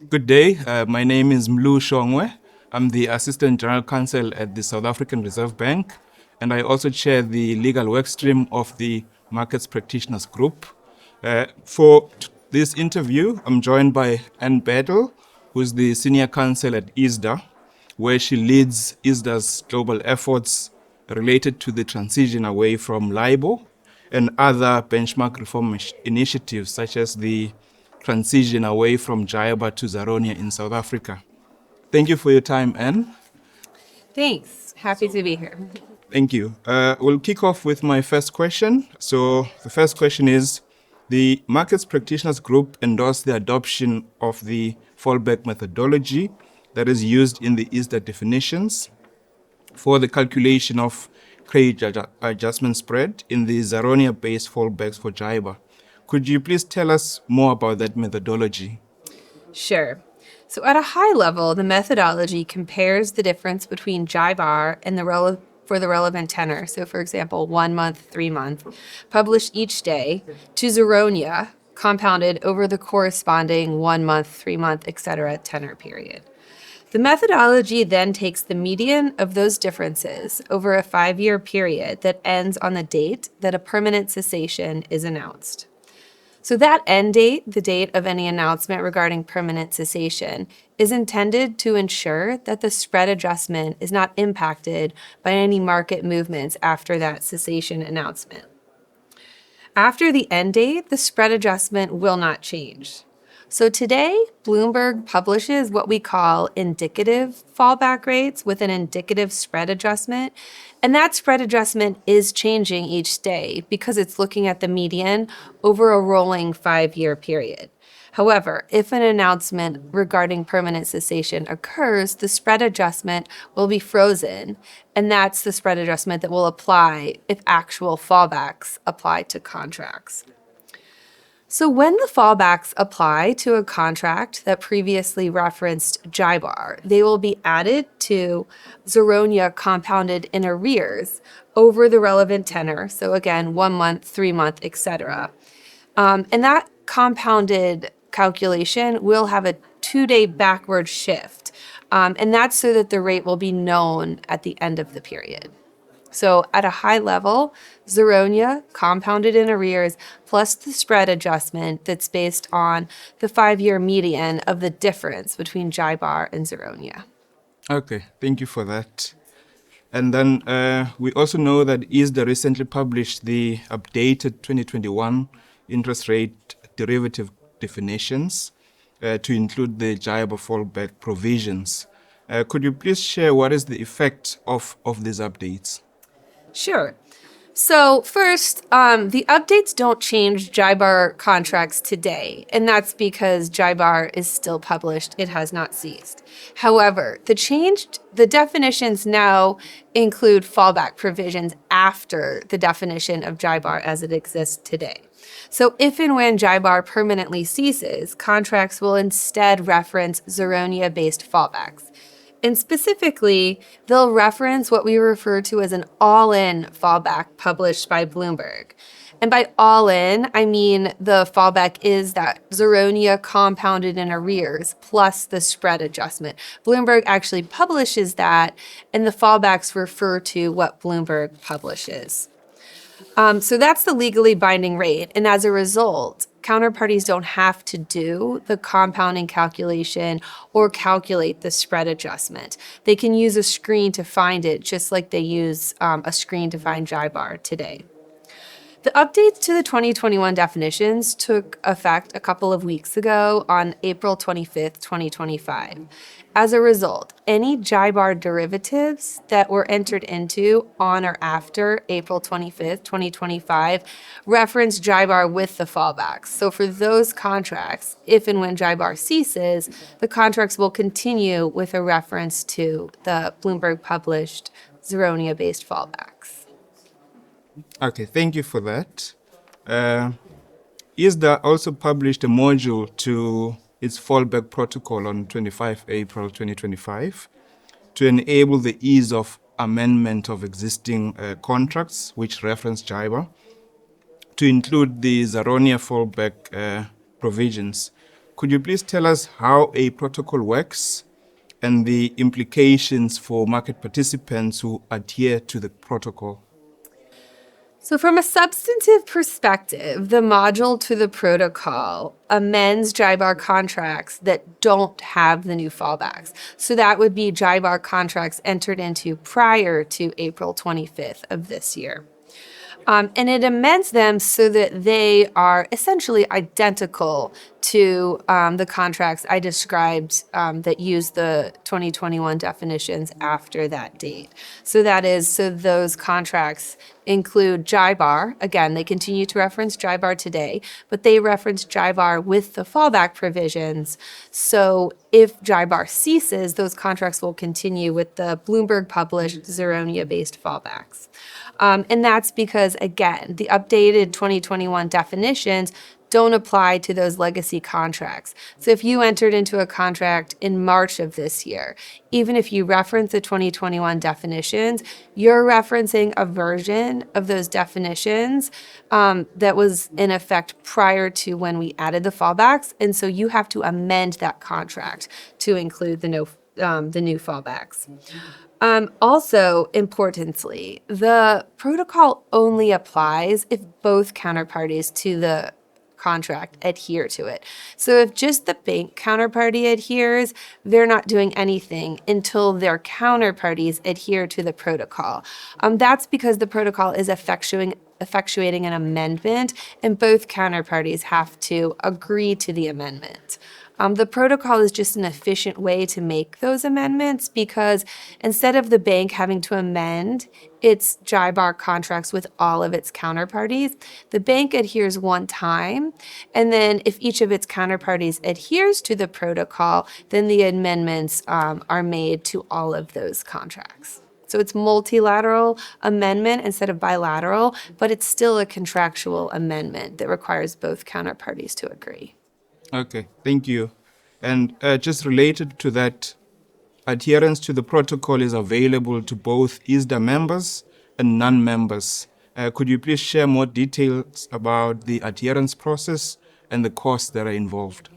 Good day. My name is Shongwe. I'm the Assistant General Counsel at the South African Reserve Bank, and I also chair the legal work stream of the Markets Practitioners Group. For this interview, I'm joined by Anne Battle, who's the Senior Counsel at ISDA, where she leads ISDA's global efforts related to the transition away from LIBOR and other benchmark reform initiatives, such as the transition away from JIBAR to ZARONIA in South Africa. Thank you for your time, Anne. Thanks. Happy to be here. Thank you. We'll kick off with my first question. So the first question is, the Markets Practitioners Group endorsed the adoption of the fallback methodology that is used in the ISDA definitions for the calculation of credit adjustment spread in the ZARONIA-based fallbacks for JIBAR. Could you please tell us more about that methodology? Sure. So, at a high level, the methodology compares the difference between JIBAR and for the relevant tenor. So, for example, 1 month, 3 month, published each day, to ZARONIA, compounded over the corresponding 1 month, 3 month, etc. tenor period. The methodology then takes the median of those differences over a 5-year period that ends on the date that a permanent cessation is announced. So that end date, the date of any announcement regarding permanent cessation, is intended to ensure that the spread adjustment is not impacted by any market movements after that cessation announcement. After the end date, the spread adjustment will not change. So today, Bloomberg publishes what we call indicative fallback rates with an indicative spread adjustment. And that spread adjustment is changing each day because it's looking at the median over a rolling 5-year period. However, if an announcement regarding permanent cessation occurs, the spread adjustment will be frozen, and that's the spread adjustment that will apply if actual fallbacks apply to contracts. So when the fallbacks apply to a contract that previously referenced JIBAR, they will be added to ZARONIA compounded in arrears over the relevant tenor. So again, 1 month, 3 month, etc. And that compounded calculation will have a 2-day backward shift. And that's so that the rate will be known at the end of the period. So at a high level, ZARONIA compounded in arrears plus the spread adjustment that's based on the 5-year median of the difference between JIBAR and ZARONIA. Okay, thank you for that. And then we also know that ISDA recently published the updated 2021 interest rate derivative definitions to include the JIBAR fallback provisions. Could you please share what is the effect of these updates? Sure. So first, the updates don't change JIBAR contracts today, and that's because JIBAR is still published. It has not ceased. However, the definitions now include fallback provisions after the definition of JIBAR as it exists today. So if and when JIBAR permanently ceases, contracts will instead reference ZARONIA-based fallbacks. And specifically, they'll reference what we refer to as an all-in fallback published by Bloomberg. And by all-in, I mean the fallback is that ZARONIA compounded in arrears plus the spread adjustment. Bloomberg actually publishes that, and the fallbacks refer to what Bloomberg publishes. So that's the legally binding rate. And as a result, counterparties don't have to do the compounding calculation or calculate the spread adjustment. They can use a screen to find it, just like they use a screen to find JIBAR today. The updates to the 2021 definitions took effect a couple of weeks ago on April 25th, 2025. As a result, any JIBAR derivatives that were entered into on or after April 25th, 2025 reference JIBAR with the fallbacks. So for those contracts, if and when JIBAR ceases, the contracts will continue with a reference to the Bloomberg published ZARONIA-based fallbacks. Okay, thank you for that. ISDA also published a module to its fallback protocol on 25 April 2025 to enable the ease of amendment of existing contracts which reference JIBAR to include the ZARONIA fallback provisions. Could you please tell us how a protocol works and the implications for market participants who adhere to the protocol? So, from a substantive perspective, the module to the protocol amends JIBAR contracts that don't have the new fallbacks. So, that would be JIBAR contracts entered into prior to April 25th of this year. And it amends them so that they are essentially identical to the contracts I described that use the 2021 definitions after that date. So those contracts include JIBAR. Again, they continue to reference JIBAR today, but they reference JIBAR with the fallback provisions. So if JIBAR ceases, those contracts will continue with the Bloomberg published ZARONIA-based fallbacks. And that's because, again, the updated 2021 definitions don't apply to those legacy contracts. So if you entered into a contract in March of this year, even if you reference the 2021 definitions, you're referencing a version of those definitions that was in effect prior to when we added the fallbacks. And so you have to amend that contract to include the new fallbacks. Also, importantly, the protocol only applies if both counterparties to the contract adhere to it. So if just the bank counterparty adheres, they're not doing anything until their counterparties adhere to the protocol. That's because the protocol is effectuating an amendment, and both counterparties have to agree to the amendment. The protocol is just an efficient way to make those amendments because instead of the bank having to amend its JIBAR contracts with all of its counterparties, the bank adheres one time, and then if each of its counterparties adheres to the protocol, then the amendments are made to all of those contracts. So it's multilateral amendment instead of bilateral, but it's still a contractual amendment that requires both counterparties to agree. Okay, thank you. And just related to that, adherence to the protocol is available to both ISDA members and non-members. Could you please share more details about the adherence process and the costs that are involved?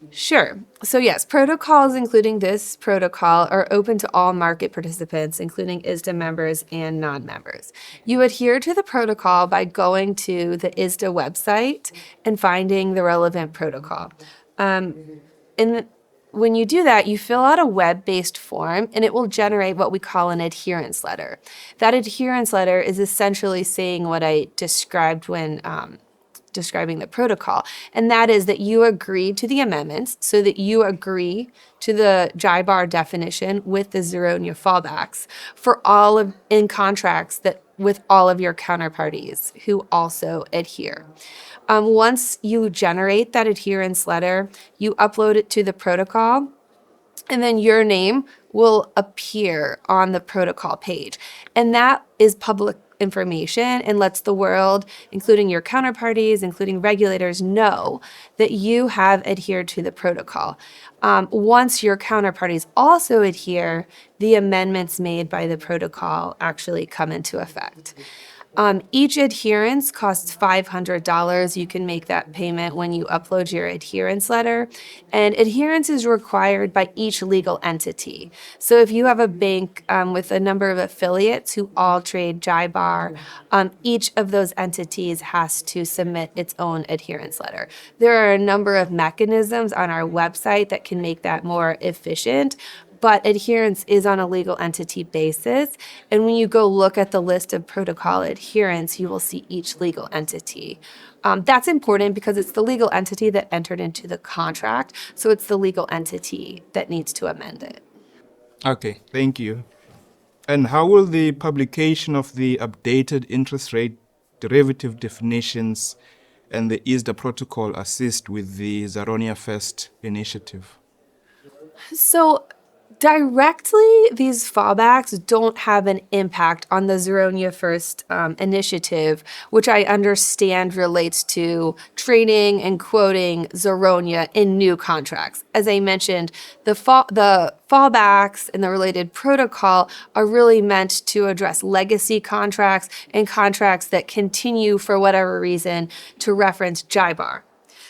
Sure. So yes, protocols, including this protocol, are open to all market participants, including ISDA members and non-members. You adhere to the protocol by going to the ISDA website and finding the relevant protocol. When you do that, you fill out a web-based form, and it will generate what we call an adherence letter. That adherence letter is essentially saying what I described when describing the protocol, and that is that you agree to the amendments, so that you agree to the JIBAR definition with the ZARONIA fallbacks for in contracts that with all of your counterparties who also adhere. Once you generate that adherence letter, you upload it to the protocol, and then your name will appear on the protocol page. And that is public information and lets the world, including your counterparties, including regulators, know that you have adhered to the protocol. Once your counterparties also adhere, the amendments made by the protocol actually come into effect. Each adherence costs $500. You can make that payment when you upload your adherence letter. And adherence is required by each legal entity. So if you have a bank with a number of affiliates who all trade JIBAR, each of those entities has to submit its own adherence letter. There are a number of mechanisms on our website that can make that more efficient, but adherence is on a legal entity basis. And when you go look at the list of protocol adherence, you will see each legal entity. That's important because it's the legal entity that entered into the contract, so it's the legal entity that needs to amend it. Okay, thank you. And how will the publication of the updated interest rate derivative definitions and the ISDA protocol assist with the ZARONIA First initiative? So directly, these fallbacks don't have an impact on the ZARONIA First initiative, which I understand relates to trading and quoting ZARONIA in new contracts. As I mentioned, the fallbacks and the related protocol are really meant to address legacy contracts and contracts that continue for whatever reason to reference JIBAR.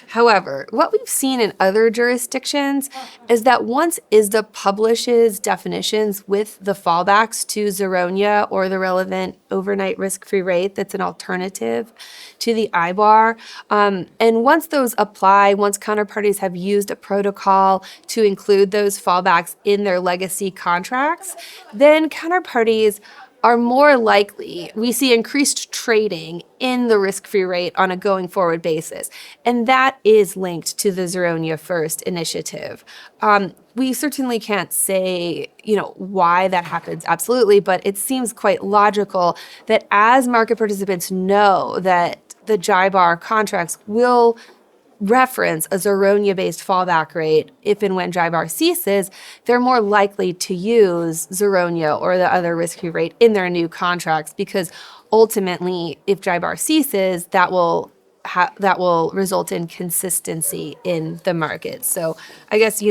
However, what we've seen in other jurisdictions is that once ISDA publishes definitions with the fallbacks to ZARONIA or the relevant overnight risk-free rate that's an alternative to the IBAR, and once those apply, once counterparties have used a protocol to include those fallbacks in their legacy contracts, then counterparties are more likely, we see increased trading in the risk-free rate on a going forward basis. And that is linked to the ZARONIA First initiative. We certainly can't say, why that happens absolutely, but it seems quite logical that as market participants know that the JIBAR contracts will reference a ZARONIA-based fallback rate if and when JIBAR ceases, they're more likely to use ZARONIA or the other risk-free rate in their new contracts, because ultimately, if JIBAR ceases, that will result in consistency in the market. So I guess,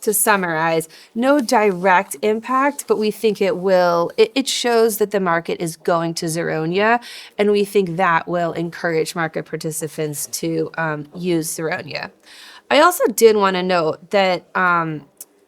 to summarize, no direct impact, but we think it shows that the market is going to ZARONIA, and we think that will encourage market participants to use ZARONIA. I also did want to note that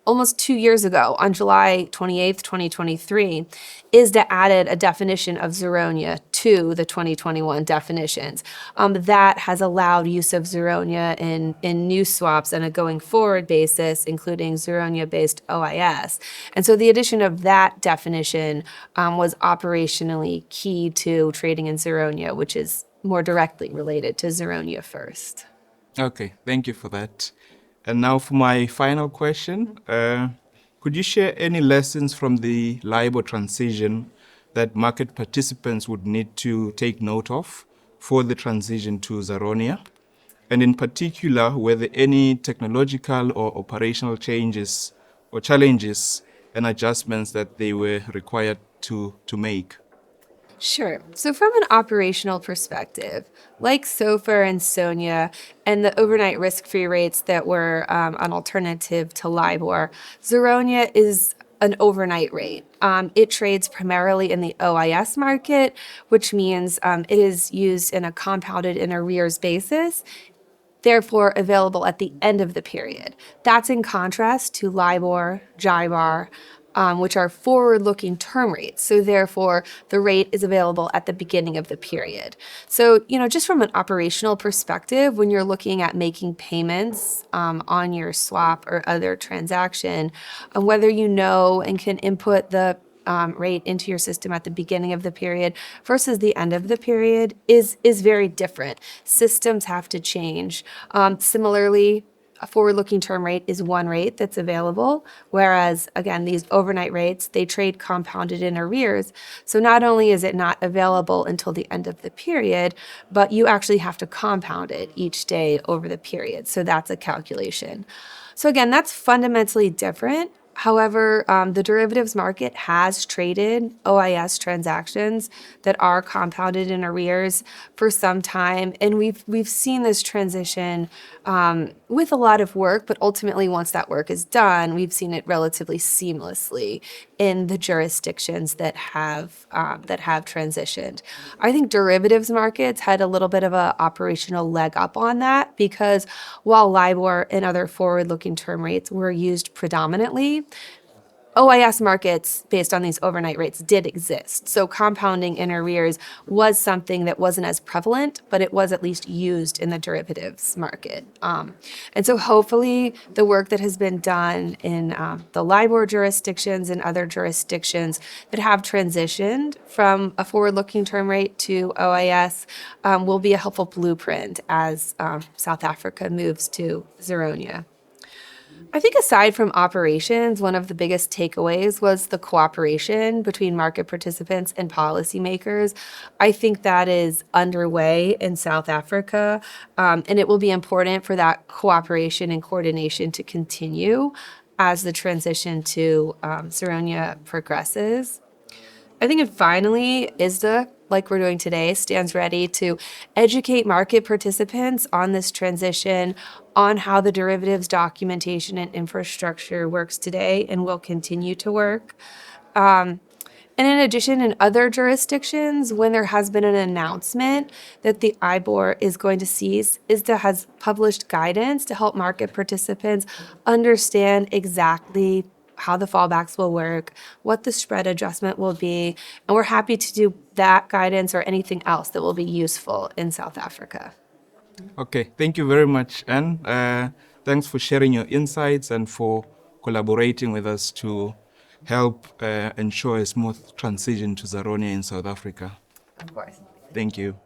almost 2 years ago, on July 28th, 2023, ISDA added a definition of ZARONIA to the 2021 definitions. That has allowed use of ZARONIA in new swaps on a going forward basis, including ZARONIA-based OIS. And so the addition of that definition was operationally key to trading in ZARONIA, which is more directly related to ZARONIA First. Okay, thank you for that. And now for my final question, could you share any lessons from the LIBOR transition that market participants would need to take note of for the transition to ZARONIA? And in particular, were there any technological or operational changes or challenges and adjustments that they were required to make? Sure. So from an operational perspective, like SOFR and SONIA and the overnight risk-free rates that were an alternative to LIBOR, ZARONIA is an overnight rate. It trades primarily in the OIS market, which means it is used in a compounded in arrears basis, therefore available at the end of the period. That's in contrast to LIBOR, JIBAR, which are forward-looking term rates. So therefore, the rate is available at the beginning of the period. So, just from an operational perspective, when you're looking at making payments on your swap or other transaction, whether you know and can input the rate into your system at the beginning of the period versus the end of the period is very different. Systems have to change. Similarly, a forward-looking term rate is one rate that's available, whereas, again, these overnight rates, they trade compounded in arrears. So not only is it not available until the end of the period, but you actually have to compound it each day over the period. So that's a calculation. So again, that's fundamentally different. However, the derivatives market has traded OIS transactions that are compounded in arrears for some time, and we've seen this transition with a lot of work, but ultimately once that work is done, we've seen it relatively seamlessly in the jurisdictions that have transitioned. I think derivatives markets had a little bit of an operational leg up on that, because while LIBOR and other forward-looking term rates were used predominantly, OIS markets based on these overnight rates did exist. So compounding in arrears was something that wasn't as prevalent, but it was at least used in the derivatives market. And so hopefully the work that has been done in the LIBOR jurisdictions and other jurisdictions that have transitioned from a forward-looking term rate to OIS will be a helpful blueprint as South Africa moves to ZARONIA. I think aside from operations, one of the biggest takeaways was the cooperation between market participants and policymakers. I think that is underway in South Africa, and it will be important for that cooperation and coordination to continue as the transition to ZARONIA progresses. I think finally, ISDA, like we're doing today, stands ready to educate market participants on this transition, on how the derivatives documentation and infrastructure works today and will continue to work. And And in addition, in other jurisdictions, when there has been an announcement that the IBOR is going to cease, ISDA has published guidance to help market participants understand exactly how the fallbacks will work, what the spread adjustment will be, and we're happy to do that guidance or anything else that will be useful in South Africa. Okay, thank you very much, Anne. Thanks for sharing your insights and for collaborating with us to help ensure a smooth transition to ZARONIA in South Africa. Of course. Thank you.